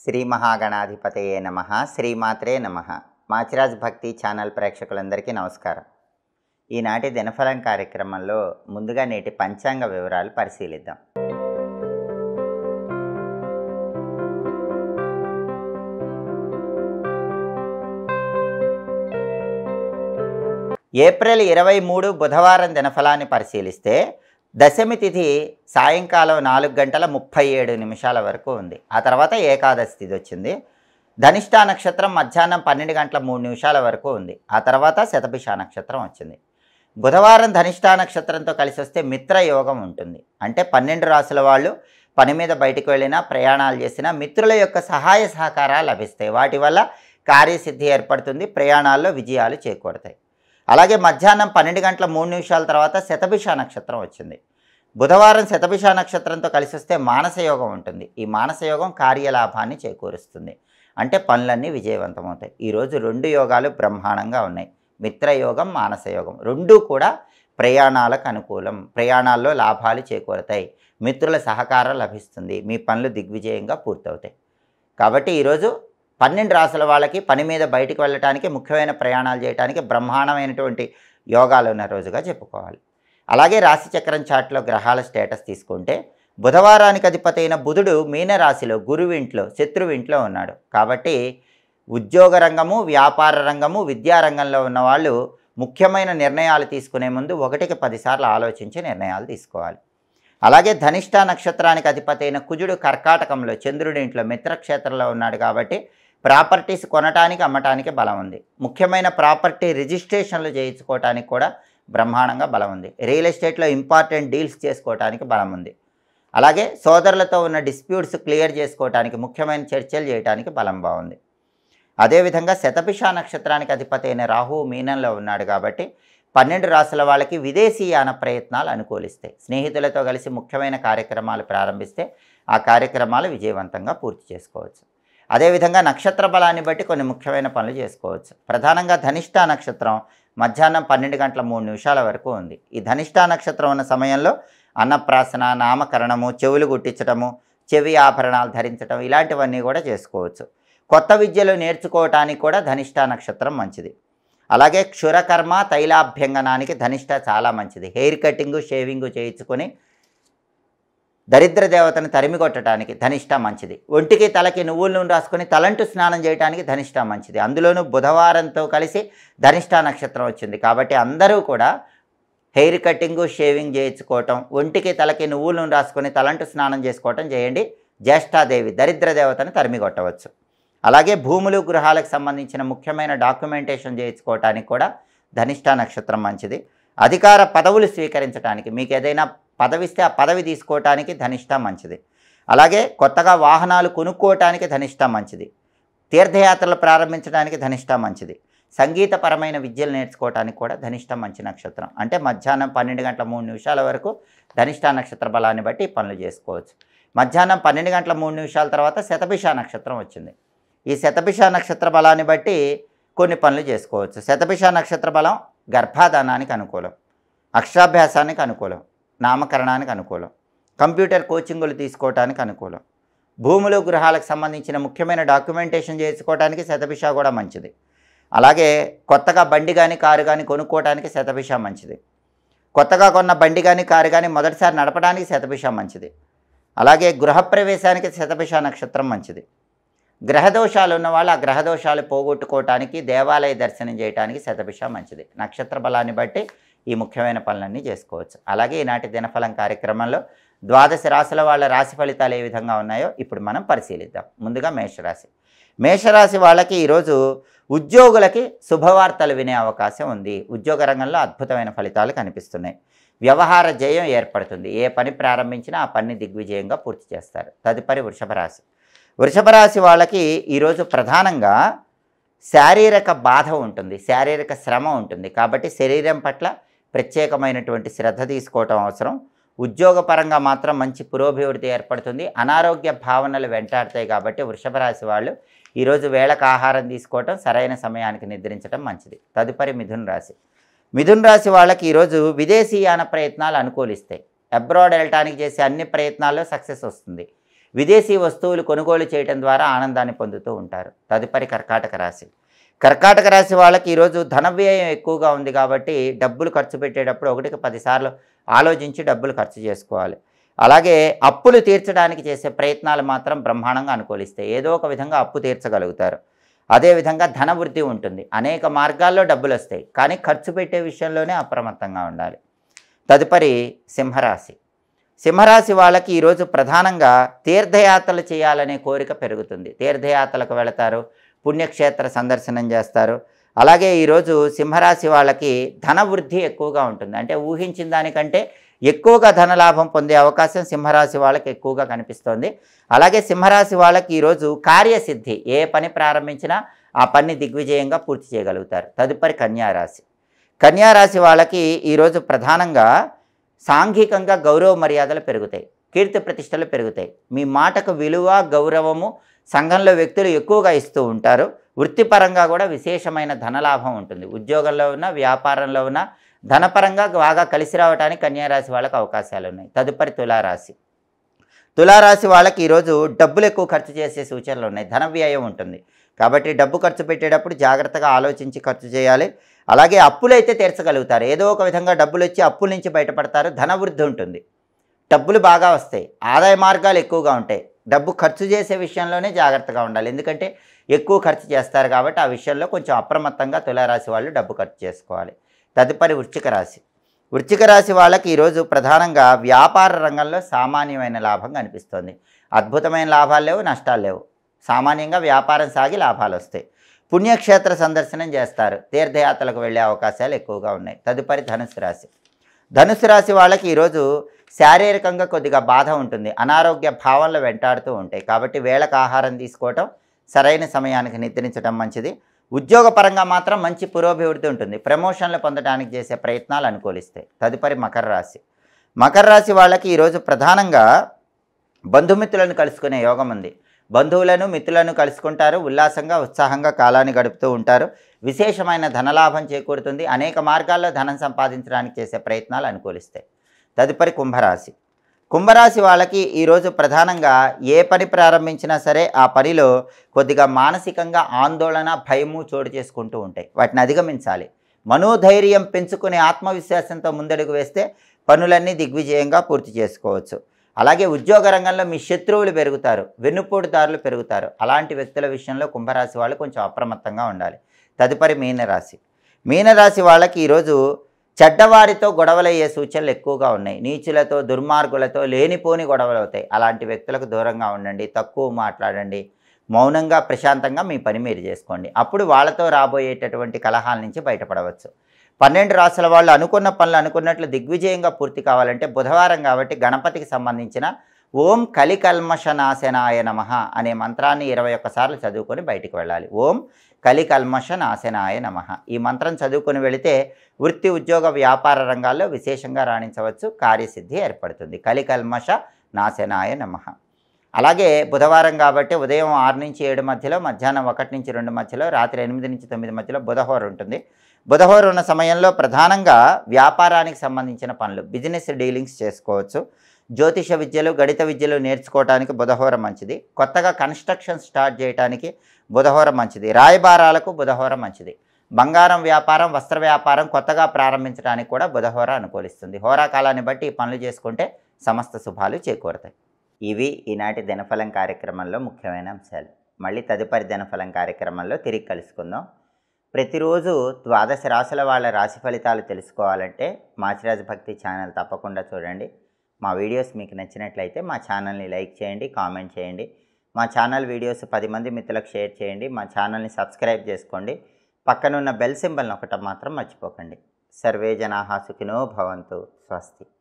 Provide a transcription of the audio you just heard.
శ్రీ మహాగణాధిపతయే నమః. శ్రీమాత్రే నమః. మాచిరాజ్ భక్తి ఛానల్ ప్రేక్షకులందరికీ నమస్కారం. ఈనాటి దినఫలం కార్యక్రమంలో ముందుగా నేటి పంచాంగ వివరాలు పరిశీలిద్దాం. ఏప్రిల్ 23 బుధవారం దినఫలాన్ని పరిశీలిస్తే దశమి తిథి సాయంకాలం 4:37 వరకు ఉంది. ఆ తర్వాత ఏకాదశి తిథి వచ్చింది. ధనిష్ఠా నక్షత్రం మధ్యాహ్నం 12:03 వరకు ఉంది. ఆ తర్వాత శతభిష నక్షత్రం వచ్చింది. బుధవారం ధనిష్ఠా నక్షత్రంతో కలిసి వస్తే మిత్రయోగం ఉంటుంది. అంటే 12 రాసుల వాళ్ళు పని మీద బయటికి వెళ్ళినా ప్రయాణాలు చేసినా మిత్రుల యొక్క సహాయ సహకారాలు లభిస్తాయి. వాటి వల్ల కార్యసిద్ధి ఏర్పడుతుంది, ప్రయాణాల్లో విజయాలు చేకూరుతాయి. అలాగే మధ్యాహ్నం 12:03 తర్వాత శతభిష నక్షత్రం వచ్చింది. బుధవారం శతభిష నక్షత్రంతో కలిసి వస్తే మానసయోగం ఉంటుంది. ఈ మానసయోగం కార్యలాభాన్ని చేకూరుస్తుంది. అంటే పనులన్నీ విజయవంతమవుతాయి. ఈరోజు 2 యోగాలు బ్రహ్మాండంగా ఉన్నాయి. మిత్రయోగం, మానసయోగం రెండూ కూడా ప్రయాణాలకు అనుకూలం. ప్రయాణాల్లో లాభాలు చేకూరుతాయి, మిత్రుల సహకారం లభిస్తుంది, మీ పనులు దిగ్విజయంగా పూర్తవుతాయి. కాబట్టి ఈరోజు 12 రాసుల వాళ్ళకి పని మీద బయటికి వెళ్ళటానికి, ముఖ్యమైన ప్రయాణాలు చేయడానికి బ్రహ్మాండమైనటువంటి యోగాలు ఉన్న రోజుగా చెప్పుకోవాలి. అలాగే రాశిచక్రం చాట్లో గ్రహాల స్టేటస్ తీసుకుంటే బుధవారానికి అధిపతి అయిన బుధుడు మీనరాశిలో గురువింట్లో శత్రువింట్లో ఉన్నాడు. కాబట్టి ఉద్యోగ రంగము, వ్యాపార రంగము, విద్యారంగంలో ఉన్నవాళ్ళు ముఖ్యమైన నిర్ణయాలు తీసుకునే ముందు 1కి 10 సార్లు ఆలోచించి నిర్ణయాలు తీసుకోవాలి. అలాగే ధనిష్ఠా నక్షత్రానికి అధిపతి అయిన కుజుడు కర్కాటకంలో చంద్రుడి ఇంట్లో మిత్రక్షేత్రంలో ఉన్నాడు. కాబట్టి ప్రాపర్టీస్ కొనటానికి, అమ్మటానికి బలం ఉంది. ముఖ్యమైన ప్రాపర్టీ రిజిస్ట్రేషన్లు చేయించుకోవటానికి కూడా బ్రహ్మాండంగా బలం ఉంది. రియల్ ఎస్టేట్లో ఇంపార్టెంట్ డీల్స్ చేసుకోవటానికి బలం ఉంది. అలాగే సోదరులతో ఉన్న డిస్ప్యూట్స్ క్లియర్ చేసుకోవటానికి, ముఖ్యమైన చర్చలు చేయడానికి బలం బాగుంది. అదేవిధంగా శతభిష నక్షత్రానికి అధిపతి అయిన రాహువు మీనంలో ఉన్నాడు. కాబట్టి 12 రాసుల వాళ్ళకి విదేశీయాన ప్రయత్నాలు అనుకూలిస్తాయి. స్నేహితులతో కలిసి ముఖ్యమైన కార్యక్రమాలు ప్రారంభిస్తే ఆ కార్యక్రమాలు విజయవంతంగా పూర్తి చేసుకోవచ్చు. అదేవిధంగా నక్షత్ర బలాన్ని బట్టి కొన్ని ముఖ్యమైన పనులు చేసుకోవచ్చు. ప్రధానంగా ధనిష్ఠా నక్షత్రం మధ్యాహ్నం 12:03 వరకు ఉంది. ఈ ధనిష్ఠా నక్షత్రం ఉన్న సమయంలో అన్నప్రాసన, నామకరణము, చెవులు గుట్టించడము, చెవి ఆభరణాలు ధరించడం ఇలాంటివన్నీ కూడా చేసుకోవచ్చు. కొత్త విద్యలు నేర్చుకోవటానికి కూడా ధనిష్ఠా నక్షత్రం మంచిది. అలాగే క్షురకర్మ, తైలాభ్యంగనానికి ధనిష్ఠ చాలా మంచిది. హెయిర్ కటింగు, షేవింగు చేయించుకొని దరిద్ర దేవతను తరిమి కొట్టడానికి ధనిష్ఠ మంచిది. ఒంటికి తలకి నువ్వుల నూనె రాసుకొని తలంటు స్నానం చేయడానికి ధనిష్ఠ మంచిది. అందులోనూ బుధవారంతో కలిసి ధనిష్ఠా నక్షత్రం వచ్చింది. కాబట్టి అందరూ కూడా హెయిర్ కటింగు, షేవింగ్ చేయించుకోవటం, ఒంటికి తలకి నువ్వుల నూనె రాసుకొని తలంటు స్నానం చేసుకోవటం చేయండి. జ్యేష్ఠాదేవి దరిద్ర దేవతను తరిమి కొట్టవచ్చు. అలాగే భూములు, గృహాలకు సంబంధించిన ముఖ్యమైన డాక్యుమెంటేషన్ చేయించుకోవటానికి కూడా ధనిష్ఠా నక్షత్రం మంచిది. అధికార పదవులు స్వీకరించడానికి, మీకు ఏదైనా పదవిస్తే ఆ పదవి తీసుకోవటానికి ధనిష్ఠా మంచిది. అలాగే కొత్తగా వాహనాలు కొనుక్కోవటానికి ధనిష్ఠా మంచిది. తీర్థయాత్రలు ప్రారంభించడానికి ధనిష్ఠా మంచిది. సంగీతపరమైన విద్యలు నేర్చుకోవటానికి కూడా ధనిష్ఠా మంచి నక్షత్రం. అంటే మధ్యాహ్నం 12:03 వరకు ధనిష్ఠా నక్షత్ర బలాన్ని బట్టి పనులు చేసుకోవచ్చు. మధ్యాహ్నం 12:03 తర్వాత శతభిష నక్షత్రం వచ్చింది. ఈ శతభిష నక్షత్ర బలాన్ని బట్టి కొన్ని పనులు చేసుకోవచ్చు. శతభిష నక్షత్ర బలం గర్భాధానానికి అనుకూలం, అక్షరాభ్యాసానికి అనుకూలం, నామకరణానికి అనుకూలం, కంప్యూటర్ కోచింగులు తీసుకోవటానికి అనుకూలం, భూములు, గృహాలకు సంబంధించిన ముఖ్యమైన డాక్యుమెంటేషన్ చేసుకోవడానికి శతభిష కూడా మంచిది. అలాగే కొత్తగా బండి కానీ కారు కానీ కొనుక్కోవడానికి శతభిష మంచిది. కొత్తగా కొన్న బండి కానీ కారు కానీ మొదటిసారి నడపడానికి శతభిష మంచిది. అలాగే గృహప్రవేశానికి శతభిష నక్షత్రం మంచిది. గ్రహదోషాలు ఉన్నవాళ్ళు ఆ గ్రహదోషాలు పోగొట్టుకోవటానికి, దేవాలయ దర్శనం చేయడానికి శతభిష మంచిది. నక్షత్ర బలాన్ని బట్టి ఈ ముఖ్యమైన పనులన్నీ చేసుకోవచ్చు. అలాగే ఈనాటి దినఫలం కార్యక్రమంలో 12 రాశుల వాళ్ళ రాశి ఫలితాలు ఏ విధంగా ఉన్నాయో ఇప్పుడు మనం పరిశీలిద్దాం. ముందుగా మేషరాశి. మేషరాశి వాళ్ళకి ఈరోజు ఉద్యోగులకి శుభవార్తలు వినే అవకాశం ఉంది. ఉద్యోగ రంగంలో అద్భుతమైన ఫలితాలు కనిపిస్తున్నాయి. వ్యవహార జయం ఏర్పడుతుంది. ఏ పని ప్రారంభించినా ఆ పనిని దిగ్విజయంగా పూర్తి చేస్తారు. తదుపరి వృషభ రాశి. వృషభ రాశి వాళ్ళకి ఈరోజు ప్రధానంగా శారీరక బాధ ఉంటుంది, శారీరక శ్రమ ఉంటుంది. కాబట్టి శరీరం పట్ల ప్రత్యేకమైనటువంటి శ్రద్ధ తీసుకోవటం అవసరం. ఉద్యోగపరంగా మాత్రం మంచి పురోభివృద్ధి ఏర్పడుతుంది. అనారోగ్య భావనలు వెంటాడతాయి. కాబట్టి వృషభ రాశి వాళ్ళు ఈరోజు వేళకు ఆహారం తీసుకోవటం, సరైన సమయానికి నిద్రించడం మంచిది. తదుపరి మిథున రాశి. మిథున రాశి వాళ్ళకి ఈరోజు విదేశీయాన ప్రయత్నాలు అనుకూలిస్తాయి. అబ్రాడ్ వెళ్ళటానికి చేసే అన్ని ప్రయత్నాల్లో సక్సెస్ వస్తుంది. విదేశీ వస్తువులు కొనుగోలు చేయడం ద్వారా ఆనందాన్ని పొందుతూ ఉంటారు. తదుపరి కర్కాటక రాశి. కర్కాటక రాశి వాళ్ళకి ఈరోజు ధన వ్యయం ఎక్కువగా ఉంది కాబట్టి డబ్బులు ఖర్చు పెట్టేటప్పుడు 1కి 10 సార్లు ఆలోచించి డబ్బులు ఖర్చు చేసుకోవాలి. అలాగే అప్పులు తీర్చడానికి చేసే ప్రయత్నాలు మాత్రం బ్రహ్మాండంగా అనుకూలిస్తాయి. ఏదో ఒక విధంగా అప్పు తీర్చగలుగుతారు. అదేవిధంగా ధన వృద్ధి ఉంటుంది. అనేక మార్గాల్లో డబ్బులు వస్తాయి, కానీ ఖర్చు పెట్టే విషయంలోనే అప్రమత్తంగా ఉండాలి. తదుపరి సింహరాశి. సింహరాశి వాళ్ళకి ఈరోజు ప్రధానంగా తీర్థయాత్రలు చేయాలనే కోరిక పెరుగుతుంది. తీర్థయాత్రలకు వెళతారు, పుణ్యక్షేత్ర సందర్శనం చేస్తారు. అలాగే ఈరోజు సింహరాశి వాళ్ళకి ధన వృద్ధి ఎక్కువగా ఉంటుంది. అంటే ఊహించిన దానికంటే ఎక్కువగా ధనలాభం పొందే అవకాశం సింహరాశి వాళ్ళకి ఎక్కువగా కనిపిస్తోంది. అలాగే సింహరాశి వాళ్ళకి ఈరోజు కార్యసిద్ధి, ఏ పని ప్రారంభించినా ఆ పని దిగ్విజయంగా పూర్తి చేయగలుగుతారు. తదుపరి కన్యారాశి. కన్యారాశి వాళ్ళకి ఈరోజు ప్రధానంగా సాంఘికంగా గౌరవ మర్యాదలు పెరుగుతాయి, కీర్తి ప్రతిష్టలు పెరుగుతాయి. మీ మాటకు విలువ, గౌరవము సంఘంలో వ్యక్తులు ఎక్కువగా ఇస్తూ ఉంటారు. వృత్తిపరంగా కూడా విశేషమైన ధనలాభం ఉంటుంది. ఉద్యోగంలో ఉన్న, వ్యాపారంలో ఉన్న ధనపరంగా బాగా కలిసి రావడానికి కన్యారాశి వాళ్ళకి అవకాశాలు ఉన్నాయి. తదుపరి తులారాశి. తులారాశి వాళ్ళకి ఈరోజు డబ్బులు ఎక్కువ ఖర్చు చేసే సూచనలు ఉన్నాయి. ధన వ్యయం ఉంటుంది కాబట్టి డబ్బు ఖర్చు పెట్టేటప్పుడు జాగ్రత్తగా ఆలోచించి ఖర్చు చేయాలి. అలాగే అప్పులైతే తీర్చగలుగుతారు. ఏదో ఒక విధంగా డబ్బులు వచ్చి అప్పుల నుంచి బయటపడతారు. ధన వృద్ధి ఉంటుంది. డబ్బులు బాగా వస్తాయి. ఆదాయ మార్గాలు ఎక్కువగా ఉంటాయి. డబ్బు ఖర్చు చేసే విషయంలోనే జాగ్రత్తగా ఉండాలి. ఎందుకంటే ఎక్కువ ఖర్చు చేస్తారు కాబట్టి ఆ విషయంలో కొంచెం అప్రమత్తంగా తులారాశి వాళ్ళు డబ్బు ఖర్చు చేసుకోవాలి. తదుపరి వృశ్చిక రాశి. వృశ్చిక రాశి వాళ్ళకి ఈరోజు ప్రధానంగా వ్యాపార రంగంలో సామాన్యమైన లాభం కనిపిస్తుంది. అద్భుతమైన లాభాలు లేవు, నష్టాలు లేవు. సామాన్యంగా వ్యాపారం సాగి లాభాలు వస్తాయి. పుణ్యక్షేత్ర సందర్శనం చేస్తారు. తీర్థయాత్రలకు వెళ్ళే అవకాశాలు ఎక్కువగా ఉన్నాయి. తదుపరి ధనుసు రాశి. ధనుసు రాశి వాళ్ళకి ఈరోజు శారీరకంగా కొద్దిగా బాధ ఉంటుంది. అనారోగ్య భావనలు వెంటాడుతూ ఉంటాయి కాబట్టి వేళకు ఆహారం తీసుకోవటం, సరైన సమయానికి నిద్రించడం మంచిది. ఉద్యోగపరంగా మాత్రం మంచి పురోభివృద్ధి ఉంటుంది. ప్రమోషన్లు పొందడానికి చేసే ప్రయత్నాలు అనుకూలిస్తాయి. తదుపరి మకర రాశి. మకర రాశి వాళ్ళకి ఈరోజు ప్రధానంగా బంధుమిత్రులను కలుసుకునే యోగం ఉంది. బంధువులను, మిత్రులను కలుసుకుంటారు. ఉల్లాసంగా, ఉత్సాహంగా కాలాన్ని గడుపుతూ ఉంటారు. విశేషమైన ధనలాభం చేకూరుతుంది. అనేక మార్గాల్లో ధనం సంపాదించడానికి చేసే ప్రయత్నాలు అనుకూలిస్తాయి. తదుపరి కుంభరాశి. కుంభరాశి వాళ్ళకి ఈరోజు ప్రధానంగా ఏ పని ప్రారంభించినా సరే ఆ పనిలో కొద్దిగా మానసికంగా ఆందోళన, భయము చోటు చేసుకుంటూ ఉంటాయి. వాటిని అధిగమించాలి. మనోధైర్యం పెంచుకునే ఆత్మవిశ్వాసంతో ముందడుగు వేస్తే పనులన్నీ దిగ్విజయంగా పూర్తి చేసుకోవచ్చు. అలాగే ఉద్యోగ రంగంలో మీ శత్రువులు పెరుగుతారు, వెన్నుపోటుదారులు పెరుగుతారు. అలాంటి వ్యక్తుల విషయంలో కుంభరాశి వాళ్ళు కొంచెం అప్రమత్తంగా ఉండాలి. తదుపరి మీనరాశి. మీనరాశి వాళ్ళకి ఈరోజు చెడ్డవారితో గొడవలయ్యే సూచనలు ఎక్కువగా ఉన్నాయి. నీచులతో, దుర్మార్గులతో లేనిపోని గొడవలు అవుతాయి. అలాంటి వ్యక్తులకు దూరంగా ఉండండి. తక్కువ మాట్లాడండి. మౌనంగా, ప్రశాంతంగా మీ పని మీరు చేసుకోండి. అప్పుడు వాళ్ళతో రాబోయేటటువంటి కలహాల నుంచి బయటపడవచ్చు. 12 రాశుల వాళ్ళు అనుకున్న పనులు అనుకున్నట్లు దిగ్విజయంగా పూర్తి కావాలంటే బుధవారం కాబట్టి గణపతికి సంబంధించిన ఓం కలికల్మషనాశనాయ నమః అనే మంత్రాన్ని 21 సార్లు చదువుకొని బయటికి వెళ్ళాలి. ఓం కలికల్మషనాశనాయ నమః. ఈ మంత్రం చదువుకొని వెళితే వృత్తి, ఉద్యోగ, వ్యాపార రంగాల్లో విశేషంగా రాణించవచ్చు. కార్యసిద్ధి ఏర్పడుతుంది. కలికల్మష నాశనాయ నమః. అలాగే బుధవారం కాబట్టి ఉదయం 6 నుంచి 7 మధ్యలో, మధ్యాహ్నం 1 నుంచి 2 మధ్యలో, రాత్రి 8 నుంచి 9 మధ్యలో బుధహోర ఉంటుంది. బుధహోర ఉన్న సమయంలో ప్రధానంగా వ్యాపారానికి సంబంధించిన పనులు, బిజినెస్ డీలింగ్స్ చేసుకోవచ్చు. జ్యోతిష విద్యలు, గణిత విద్యలు నేర్చుకోవడానికి బుధహోర మంచిది. కొత్తగా కన్స్ట్రక్షన్ స్టార్ట్ చేయడానికి బుధహోర మంచిది. రాయబారాలకు బుధహోర మంచిది. బంగారం వ్యాపారం, వస్త్ర వ్యాపారం కొత్తగా ప్రారంభించడానికి కూడా బుధహోర అనుకూలిస్తుంది. హోరాకాలాన్ని బట్టి ఈ పనులు చేసుకుంటే సమస్త శుభాలు చేకూరుతాయి. ఇవి ఈనాటి దినఫలం కార్యక్రమంలో ముఖ్యమైన అంశాలు. మళ్ళీ తదుపరి దినఫలం కార్యక్రమంలో తిరిగి కలుసుకుందాం. ప్రతిరోజు 12 రాశుల వాళ్ళ రాశి ఫలితాలు తెలుసుకోవాలంటే మాచిరాజు భక్తి ఛానల్ తప్పకుండా చూడండి. మా వీడియోస్ మీకు నచ్చినట్లయితే మా ఛానల్ని లైక్ చేయండి, కామెంట్ చేయండి. మా ఛానల్ వీడియోస్ 10 మంది మిత్రులకు షేర్ చేయండి. మా ఛానల్ని సబ్స్క్రైబ్ చేసుకోండి. పక్కనున్న బెల్ సింబల్ని ఒకటి మాత్రం మర్చిపోకండి. సర్వే జనాః సుఖినో భవంతు. స్వస్తి.